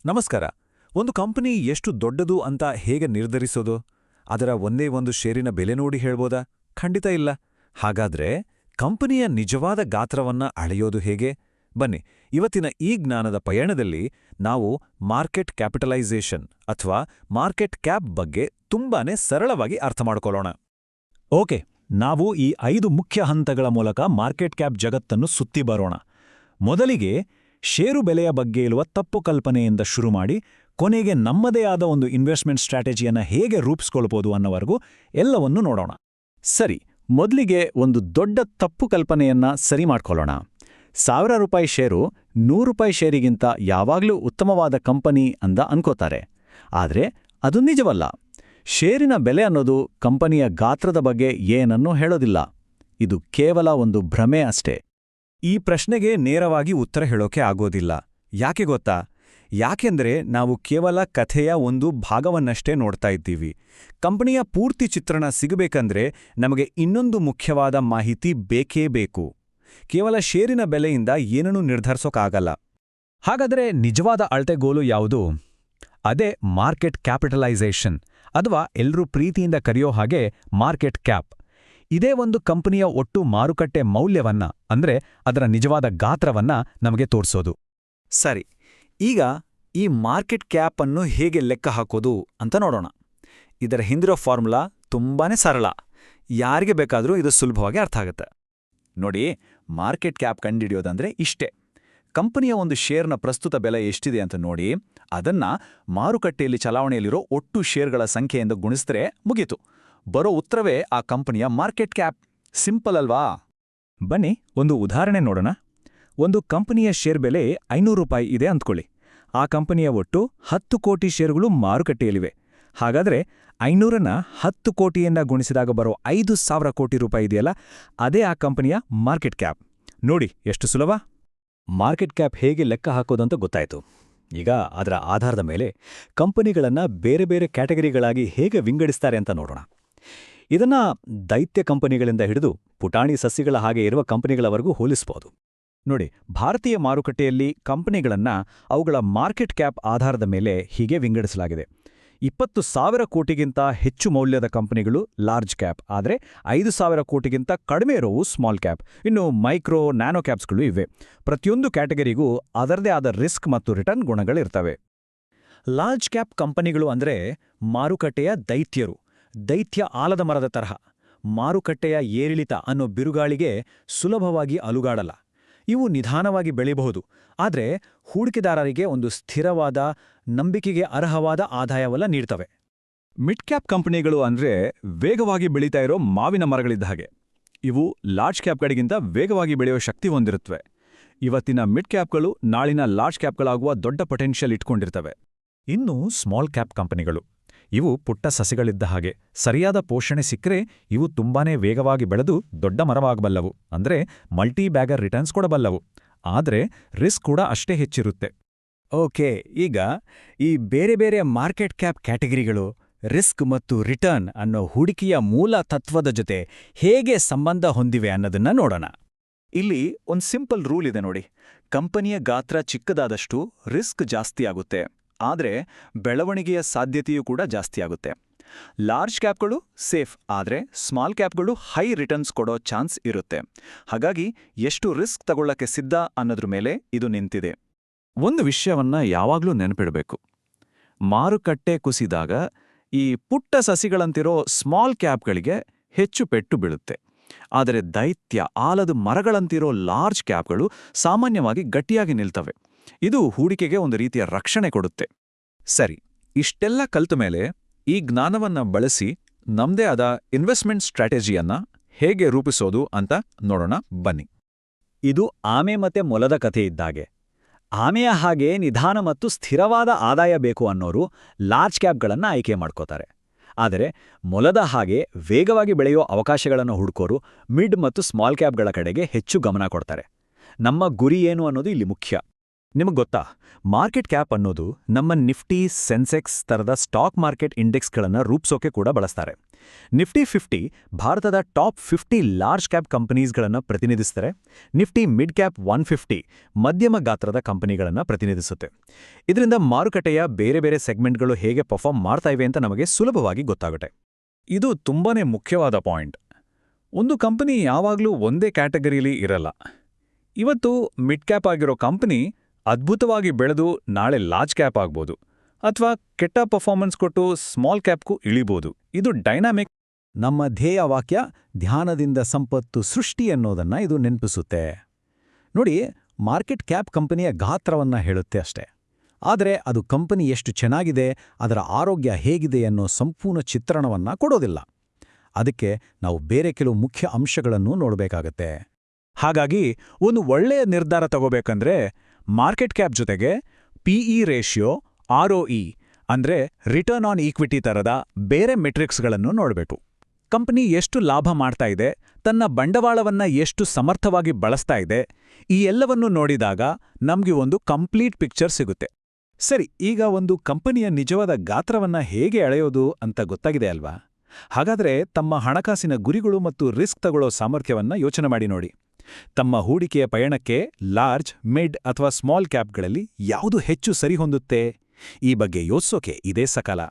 ನಮಸ್ಕಾರ. ಒಂದು ಕಂಪನಿ ಎಷ್ಟು ದೊಡ್ಡದು ಅಂತ ಹೇಗೆ ನಿರ್ಧರಿಸೋದು? ಅದರ ಒಂದೇ ಒಂದು ಷೇರಿನ ಬೆಲೆ ನೋಡಿ ಹೇಳ್ಬೋದಾ? ಖಂಡಿತ ಇಲ್ಲ. ಹಾಗಾದ್ರೆ ಕಂಪನಿಯ ನಿಜವಾದ ಗಾತ್ರವನ್ನ ಅಳೆಯೋದು ಹೇಗೆ? ಬನ್ನಿ, ಇವತ್ತಿನ ಈ ಜ್ಞಾನದ ಪಯಣದಲ್ಲಿ ನಾವು ಮಾರ್ಕೆಟ್ ಕ್ಯಾಪಿಟಲೈಸೇಷನ್ ಅಥವಾ ಮಾರ್ಕೆಟ್ ಕ್ಯಾಪ್ ಬಗ್ಗೆ ತುಂಬಾನೇ ಸರಳವಾಗಿ ಅರ್ಥ ಮಾಡ್ಕೊಳ್ಳೋಣ. ಓಕೆ, ನಾವು ಈ 5 ಮುಖ್ಯ ಹಂತಗಳ ಮೂಲಕ ಮಾರ್ಕೆಟ್ ಕ್ಯಾಪ್ ಜಗತ್ತನ್ನು ಸುತ್ತಿ ಬರೋಣ. ಮೊದಲಿಗೆ ಷೇರು ಬೆಲೆಯ ಬಗ್ಗೆ ಇರುವ ತಪ್ಪು ಕಲ್ಪನೆಯಿಂದ ಶುರು ಮಾಡಿ ಕೊನೆಗೆ ನಮ್ಮದೇ ಆದ ಒಂದು ಇನ್ವೆಸ್ಟ್ಮೆಂಟ್ ಸ್ಟ್ರಾಟಜಿಯನ್ನು ಹೇಗೆ ರೂಪಿಸ್ಕೊಳ್ಬೋದು ಅನ್ನೋವರೆಗೂ ಎಲ್ಲವನ್ನೂ ನೋಡೋಣ. ಸರಿ, ಮೊದಲಿಗೆ ಒಂದು ದೊಡ್ಡ ತಪ್ಪು ಕಲ್ಪನೆಯನ್ನ ಸರಿ ಮಾಡ್ಕೊಳ್ಳೋಣ. ₹1000 ಷೇರು ₹100 ಷೇರಿಗಿಂತ ಯಾವಾಗಲೂ ಉತ್ತಮವಾದ ಕಂಪನಿ ಅಂತ ಅನ್ಕೋತಾರೆ. ಆದರೆ ಅದು ನಿಜವಲ್ಲ. ಷೇರಿನ ಬೆಲೆ ಅನ್ನೋದು ಕಂಪನಿಯ ಗಾತ್ರದ ಬಗ್ಗೆ ಏನನ್ನೂ ಹೇಳೋದಿಲ್ಲ. ಇದು ಕೇವಲ ಒಂದು ಭ್ರಮೆ ಅಷ್ಟೇ. ಈ ಪ್ರಶ್ನೆಗೆ ನೇರವಾಗಿ ಉತ್ತರ ಹೇಳೋಕೆ ಆಗೋದಿಲ್ಲ. ಯಾಕೆ ಗೊತ್ತಾ? ಯಾಕೆಂದ್ರೆ ನಾವು ಕೇವಲ ಕಥೆಯ ಒಂದು ಭಾಗವನ್ನಷ್ಟೇ ನೋಡ್ತಾ ಇದ್ದೀವಿ. ಕಂಪನಿಯ ಪೂರ್ತಿ ಚಿತ್ರಣ ಸಿಗಬೇಕಂದ್ರೆ ನಮಗೆ ಇನ್ನೊಂದು ಮುಖ್ಯವಾದ ಮಾಹಿತಿ ಬೇಕೇ ಬೇಕು. ಕೇವಲ ಷೇರಿನ ಬೆಲೆಯಿಂದ ಏನನ್ನೂ ನಿರ್ಧರಿಸೋಕ್ಕಾಗಲ್ಲ. ಹಾಗಾದರೆ ನಿಜವಾದ ಅಳತೆಗೋಲು ಯಾವುದು? ಅದೇ ಮಾರ್ಕೆಟ್ ಕ್ಯಾಪಿಟಲೈಸೇಷನ್, ಅಥವಾ ಎಲ್ಲರೂ ಪ್ರೀತಿಯಿಂದ ಕರೆಯೋ ಹಾಗೆ ಮಾರ್ಕೆಟ್ ಕ್ಯಾಪ್. ಇದೇ ಒಂದು ಕಂಪನಿಯ ಒಟ್ಟು ಮಾರುಕಟ್ಟೆ ಮೌಲ್ಯವನ್ನ, ಅಂದ್ರೆ ಅದರ ನಿಜವಾದ ಗಾತ್ರವನ್ನ ನಮಗೆ ತೋರಿಸೋದು. ಸರಿ, ಈಗ ಈ ಮಾರ್ಕೆಟ್ ಕ್ಯಾಪ್ ಅನ್ನು ಹೇಗೆ ಲೆಕ್ಕ ಹಾಕೋದು ಅಂತ ನೋಡೋಣ. ಇದರ ಹಿಂದಿರೋ ಫಾರ್ಮುಲಾ ತುಂಬಾನೇ ಸರಳ. ಯಾರಿಗೆ ಬೇಕಾದರೂ ಇದು ಸುಲಭವಾಗಿ ಅರ್ಥ ಆಗುತ್ತೆ. ನೋಡಿ, ಮಾರ್ಕೆಟ್ ಕ್ಯಾಪ್ ಕಂಡುಹಿಡಿಯೋದಂದ್ರೆ ಇಷ್ಟೇ. ಕಂಪನಿಯ ಒಂದು ಷೇರ್ನ ಪ್ರಸ್ತುತ ಬೆಲೆ ಎಷ್ಟಿದೆ ಅಂತ ನೋಡಿ, ಅದನ್ನ ಮಾರುಕಟ್ಟೆಯಲ್ಲಿ ಚಲಾವಣೆಯಲ್ಲಿರೋ ಒಟ್ಟು ಷೇರ್ಗಳ ಸಂಖ್ಯೆಯಿಂದ ಗುಣಿಸಿದ್ರೆ ಮುಗೀತು. ಬರೋ ಉತ್ತರವೇ ಆ ಕಂಪನಿಯ ಮಾರ್ಕೆಟ್ ಕ್ಯಾಪ್. ಸಿಂಪಲ್ ಅಲ್ವಾ? ಬನ್ನಿ ಒಂದು ಉದಾಹರಣೆ ನೋಡೋಣ. ಒಂದು ಕಂಪನಿಯ ಶೇರ್ ಬೆಲೆ ₹500 ಇದೆ ಅಂದ್ಕೊಳ್ಳಿ. ಆ ಕಂಪನಿಯ ಒಟ್ಟು 10 ಕೋಟಿ ಷೇರುಗಳು ಮಾರುಕಟ್ಟೆಯಲ್ಲಿವೆ. ಹಾಗಾದ್ರೆ 500ನ 10 ಕೋಟಿಯನ್ನ ಗುಣಿಸಿದಾಗ ಬರೋ ₹5,000 ಕೋಟಿ ಇದೆಯಲ್ಲ, ಅದೇ ಆ ಕಂಪನಿಯ ಮಾರ್ಕೆಟ್ ಕ್ಯಾಪ್. ನೋಡಿ ಎಷ್ಟು ಸುಲಭ. ಮಾರ್ಕೆಟ್ ಕ್ಯಾಪ್ ಹೇಗೆ ಲೆಕ್ಕ ಹಾಕೋದಂತ ಗೊತ್ತಾಯ್ತು. ಈಗ ಅದರ ಆಧಾರದ ಮೇಲೆ ಕಂಪನಿಗಳನ್ನ ಬೇರೆ ಬೇರೆ ಕ್ಯಾಟಗರಿಗಳಾಗಿ ಹೇಗೆ ವಿಂಗಡಿಸ್ತಾರೆ ಅಂತ ನೋಡೋಣ. ಇದನ್ನ ದೈತ್ಯ ಕಂಪನಿಗಳಿಂದ ಹಿಡಿದು ಪುಟಾಣಿ ಸಸ್ಯಗಳ ಹಾಗೆ ಇರುವ ಕಂಪನಿಗಳವರೆಗೂ ಹೋಲಿಸಬಹುದು. ನೋಡಿ, ಭಾರತೀಯ ಮಾರುಕಟ್ಟೆಯಲ್ಲಿ ಕಂಪನಿಗಳನ್ನ ಅವುಗಳ ಮಾರ್ಕೆಟ್ ಕ್ಯಾಪ್ ಆಧಾರದ ಮೇಲೆ ಹೀಗೆ ವಿಂಗಡಿಸಲಾಗಿದೆ. 20,000 ಕೋಟಿಗಿಂತ ಹೆಚ್ಚು ಮೌಲ್ಯದ ಕಂಪನಿಗಳು ಲಾರ್ಜ್ ಕ್ಯಾಪ್, ಆದರೆ 5,000 ಕೋಟಿಗಿಂತ ಕಡಿಮೆ ಇರೋವು ಸ್ಮಾಲ್ ಕ್ಯಾಪ್. ಇನ್ನು ಮೈಕ್ರೋ, ನ್ಯಾನೋ ಕ್ಯಾಪ್ಸ್ಗಳು ಇವೆ. ಪ್ರತಿಯೊಂದು ಕ್ಯಾಟಗರಿಗೂ ಅದರದೇ ಆದ ರಿಸ್ಕ್ ಮತ್ತು ರಿಟರ್ನ್ ಗುಣಗಳಿರ್ತವೆ. ಲಾರ್ಜ್ ಕ್ಯಾಪ್ ಕಂಪನಿಗಳು ಅಂದ್ರೆ ಮಾರುಕಟ್ಟೆಯ ದೈತ್ಯರು. ದೈತ್ಯ ಆಲದ ಮರದ ತರಹ. ಮಾರುಕಟ್ಟೆಯ ಏರಿಳಿತ ಅನ್ನೋ ಬಿರುಗಾಳಿಗೆ ಸುಲಭವಾಗಿ ಅಲುಗಾಡಲ್ಲ. ಇವು ನಿಧಾನವಾಗಿ ಬೆಳೆಯಬಹುದು, ಆದರೆ ಹೂಡಿಕೆದಾರರಿಗೆ ಒಂದು ಸ್ಥಿರವಾದ, ನಂಬಿಕೆಗೆ ಅರ್ಹವಾದ ಆದಾಯವಲ್ಲ ನೀಡ್ತವೆ. ಮಿಡ್ ಕ್ಯಾಪ್ ಕಂಪನಿಗಳು ಅಂದ್ರೆ ವೇಗವಾಗಿ ಬೆಳೀತಾ ಇರೋ ಮಾವಿನ ಮರಗಳಿದ್ದ ಹಾಗೆ. ಇವು ಲಾರ್ಜ್ ಕ್ಯಾಪ್ಗಳಿಗಿಂತ ವೇಗವಾಗಿ ಬೆಳೆಯೋ ಶಕ್ತಿ ಹೊಂದಿರುತ್ತವೆ. ಇವತ್ತಿನ ಮಿಡ್ ಕ್ಯಾಪ್ಗಳು ನಾಳಿನ ಲಾರ್ಜ್ ಕ್ಯಾಪ್ಗಳಾಗುವ ದೊಡ್ಡ ಪೊಟೆನ್ಷಿಯಲ್ ಇಟ್ಕೊಂಡಿರ್ತವೆ. ಇನ್ನು ಸ್ಮಾಲ್ ಕ್ಯಾಪ್ ಕಂಪನಿಗಳು, ಇವು ಪುಟ್ಟ ಸಸಿಗಳಿದ್ದ ಹಾಗೆ. ಸರಿಯಾದ ಪೋಷಣೆ ಸಿಕ್ಕರೆ ಇವು ತುಂಬಾನೇ ವೇಗವಾಗಿ ಬೆಳೆದು ದೊಡ್ಡ ಮರವಾಗಬಲ್ಲವು, ಅಂದ್ರೆ ಮಲ್ಟಿ ಬ್ಯಾಗರ್ ರಿಟರ್ನ್ಸ್ ಕೊಡಬಲ್ಲವು. ಆದರೆ ರಿಸ್ಕ್ ಕೂಡ ಅಷ್ಟೇ ಹೆಚ್ಚಿರುತ್ತೆ. ಓಕೆ, ಈಗ ಈ ಬೇರೆ ಬೇರೆ ಮಾರ್ಕೆಟ್ ಕ್ಯಾಪ್ ಕ್ಯಾಟಗರಿಗಳು ರಿಸ್ಕ್ ಮತ್ತು ರಿಟರ್ನ್ ಅನ್ನೋ ಹೂಡಿಕೆಯ ಮೂಲ ತತ್ವದ ಜೊತೆ ಹೇಗೆ ಸಂಬಂಧ ಹೊಂದಿವೆ ಅನ್ನೋದನ್ನ ನೋಡೋಣ. ಇಲ್ಲಿ ಒಂದು ಸಿಂಪಲ್ ರೂಲ್ ಇದೆ ನೋಡಿ. ಕಂಪನಿಯ ಗಾತ್ರ ಚಿಕ್ಕದಾದಷ್ಟು ರಿಸ್ಕ್ ಜಾಸ್ತಿಯಾಗುತ್ತೆ, ಆದರೆ ಬೆಳವಣಿಗೆಯ ಸಾಧ್ಯತೆಯೂ ಕೂಡ ಜಾಸ್ತಿಯಾಗುತ್ತೆ. ಲಾರ್ಜ್ ಕ್ಯಾಪ್ಗಳು ಸೇಫ್, ಆದರೆ ಸ್ಮಾಲ್ ಕ್ಯಾಪ್ಗಳು ಹೈ ರಿಟರ್ನ್ಸ್ ಕೊಡೋ ಚಾನ್ಸ್ ಇರುತ್ತೆ. ಹಾಗಾಗಿ ಎಷ್ಟು ರಿಸ್ಕ್ ತಗೊಳ್ಳಕ್ಕೆ ಸಿದ್ಧ ಅನ್ನೋದ್ರ ಮೇಲೆ ಇದು ನಿಂತಿದೆ. ಒಂದು ವಿಷಯವನ್ನ ಯಾವಾಗ್ಲೂ ನೆನಪಿಡಬೇಕು. ಮಾರುಕಟ್ಟೆ ಕುಸಿದಾಗ ಈ ಪುಟ್ಟ ಸಸಿಗಳಂತಿರೋ ಸ್ಮಾಲ್ ಕ್ಯಾಪ್ಗಳಿಗೆ ಹೆಚ್ಚು ಪೆಟ್ಟು ಬೀಳುತ್ತೆ. ಆದರೆ ದೈತ್ಯ ಆಲದ ಮರಗಳಂತಿರೋ ಲಾರ್ಜ್ ಕ್ಯಾಪ್ಗಳು ಸಾಮಾನ್ಯವಾಗಿ ಗಟ್ಟಿಯಾಗಿ ನಿಲ್ತವೆ. ಇದು ಹೂಡಿಕೆಗೆ ಒಂದು ರೀತಿಯ ರಕ್ಷಣೆ ಕೊಡುತ್ತೆ. ಸರಿ, ಇಷ್ಟೆಲ್ಲ ಕಲ್ತ ಮೇಲೆ ಈ ಜ್ಞಾನವನ್ನ ಬಳಸಿ ನಮ್ದೇ ಆದ ಇನ್ವೆಸ್ಟ್ಮೆಂಟ್ ಸ್ಟ್ರಾಟಜಿಯನ್ನ ಹೇಗೆ ರೂಪಿಸೋದು ಅಂತ ನೋಡೋಣ ಬನ್ನಿ. ಇದು ಆಮೆ ಮತ್ತೆ ಮೊಲದ ಕಥೆ ಇದ್ದಾಗೆ. ಆಮೆಯ ಹಾಗೆ ನಿಧಾನ ಮತ್ತು ಸ್ಥಿರವಾದ ಆದಾಯ ಬೇಕು ಅನ್ನೋರು ಲಾರ್ಜ್ ಕ್ಯಾಪ್ಗಳನ್ನು ಆಯ್ಕೆ ಮಾಡ್ಕೋತಾರೆ. ಆದರೆ ಮೊಲದ ಹಾಗೆ ವೇಗವಾಗಿ ಬೆಳೆಯೋ ಅವಕಾಶಗಳನ್ನು ಹುಡುಕೋರು ಮಿಡ್ ಮತ್ತು ಸ್ಮಾಲ್ ಕ್ಯಾಪ್ಗಳ ಕಡೆಗೆ ಹೆಚ್ಚು ಗಮನ ಕೊಡ್ತಾರೆ. ನಮ್ಮ ಗುರಿ ಏನು ಅನ್ನೋದು ಇಲ್ಲಿ ಮುಖ್ಯ. ನಿಮಗೆ ಗೊತ್ತಾ, ಮಾರ್ಕೆಟ್ ಕ್ಯಾಪ್ ಅನ್ನೋದು ನಮ್ಮ ನಿಫ್ಟಿ, ಸೆನ್ಸೆಕ್ಸ್ ತರದ ಸ್ಟಾಕ್ ಮಾರ್ಕೆಟ್ ಇಂಡೆಕ್ಸ್ಗಳನ್ನು ರೂಪಿಸೋಕೆ ಕೂಡ ಬಳಸ್ತಾರೆ. ನಿಫ್ಟಿ 50 ಭಾರತದ ಟಾಪ್ 50 ಲಾರ್ಜ್ ಕ್ಯಾಪ್ ಕಂಪನೀಸ್ಗಳನ್ನು ಪ್ರತಿನಿಧಿಸ್ತಾರೆ. ನಿಫ್ಟಿ ಮಿಡ್ ಕ್ಯಾಪ್ 150 ಮಧ್ಯಮ ಗಾತ್ರದ ಕಂಪನಿಗಳನ್ನು ಪ್ರತಿನಿಧಿಸುತ್ತೆ. ಇದರಿಂದ ಮಾರುಕಟ್ಟೆಯ ಬೇರೆ ಬೇರೆ ಸೆಗ್ಮೆಂಟ್ಗಳು ಹೇಗೆ ಪರ್ಫಾರ್ಮ್ ಮಾಡ್ತಾ ಇವೆ ಅಂತ ನಮಗೆ ಸುಲಭವಾಗಿ ಗೊತ್ತಾಗುತ್ತೆ. ಇದು ತುಂಬಾನೇ ಮುಖ್ಯವಾದ ಪಾಯಿಂಟ್. ಒಂದು ಕಂಪನಿ ಯಾವಾಗಲೂ ಒಂದೇ ಕ್ಯಾಟಗರಿಲಿ ಇರಲ್ಲ. ಇವತ್ತು ಮಿಡ್ ಕ್ಯಾಪ್ ಆಗಿರೋ ಕಂಪನಿ ಅದ್ಭುತವಾಗಿ ಬೆಳೆದು ನಾಳೆ ಲಾರ್ಜ್ ಕ್ಯಾಪ್ ಆಗ್ಬೋದು, ಅಥವಾ ಕೆಟ್ಟ ಪರ್ಫಾರ್ಮೆನ್ಸ್ ಕೊಟ್ಟು ಸ್ಮಾಲ್ ಕ್ಯಾಪ್ಗೂ ಇಳಿಬೋದು. ಇದು ಡೈನಾಮಿಕ್. ನಮ್ಮ ಧ್ಯೇಯ ವಾಕ್ಯ ಧ್ಯಾನದಿಂದ ಸಂಪತ್ತು ಸೃಷ್ಟಿ ಅನ್ನೋದನ್ನ ಇದು ನೆನಪಿಸುತ್ತೆ. ನೋಡಿ, ಮಾರ್ಕೆಟ್ ಕ್ಯಾಪ್ ಕಂಪನಿಯ ಗಾತ್ರವನ್ನ ಹೇಳುತ್ತೆ ಅಷ್ಟೇ. ಆದರೆ ಅದು ಕಂಪನಿ ಎಷ್ಟು ಚೆನ್ನಾಗಿದೆ, ಅದರ ಆರೋಗ್ಯ ಹೇಗಿದೆ ಅನ್ನೋ ಸಂಪೂರ್ಣ ಚಿತ್ರಣವನ್ನ ಕೊಡೋದಿಲ್ಲ. ಅದಕ್ಕೆ ನಾವು ಬೇರೆ ಕೆಲವು ಮುಖ್ಯ ಅಂಶಗಳನ್ನು ನೋಡಬೇಕಾಗತ್ತೆ. ಹಾಗಾಗಿ ಒಂದು ಒಳ್ಳೆಯ ನಿರ್ಧಾರ ತಗೋಬೇಕಂದ್ರೆ ಮಾರ್ಕೆಟ್ ಕ್ಯಾಪ್ ಜೊತೆಗೆ PE ರೇಷಿಯೋ, ROE ಅಂದ್ರೆ ರಿಟರ್ನ್ ಆನ್ ಈಕ್ವಿಟಿ ತರದ ಬೇರೆ ಮೆಟ್ರಿಕ್ಸ್ಗಳನ್ನು ನೋಡಬೇಕು. ಕಂಪನಿ ಎಷ್ಟು ಲಾಭ ಮಾಡ್ತಾ ಇದೆ, ತನ್ನ ಬಂಡವಾಳವನ್ನ ಎಷ್ಟು ಸಮರ್ಥವಾಗಿ ಬಳಸ್ತಾ ಇದೆ, ಈ ಎಲ್ಲವನ್ನೂ ನೋಡಿದಾಗ ನಮ್ಗೆ ಒಂದು ಕಂಪ್ಲೀಟ್ ಪಿಕ್ಚರ್ ಸಿಗುತ್ತೆ. ಸರಿ, ಈಗ ಒಂದು ಕಂಪನಿಯ ನಿಜವಾದ ಗಾತ್ರವನ್ನ ಹೇಗೆ ಅಳೆಯೋದು ಅಂತ ಗೊತ್ತಾಗಿದೆ ಅಲ್ವಾ? ಹಾಗಾದ್ರೆ ತಮ್ಮ ಹಣಕಾಸಿನ ಗುರಿಗಳು ಮತ್ತು ರಿಸ್ಕ್ ತಗೊಳ್ಳೋ ಸಾಮರ್ಥ್ಯವನ್ನ ಯೋಚನೆ ಮಾಡಿ ನೋಡಿ. ತಮ್ಮ ಹೂಡಿಕೆಯ ಪಯಣಕ್ಕೆ ಲಾರ್ಜ್, ಮಿಡ್ ಅಥವಾ ಸ್ಮಾಲ್ ಕ್ಯಾಪ್ಗಳಲ್ಲಿ ಯಾವುದು ಹೆಚ್ಚು ಸರಿಹೊಂದುತ್ತೆ? ಈ ಬಗ್ಗೆ ಯೋಚಿಸೋಕೆ ಇದೇ ಸಕಾಲ.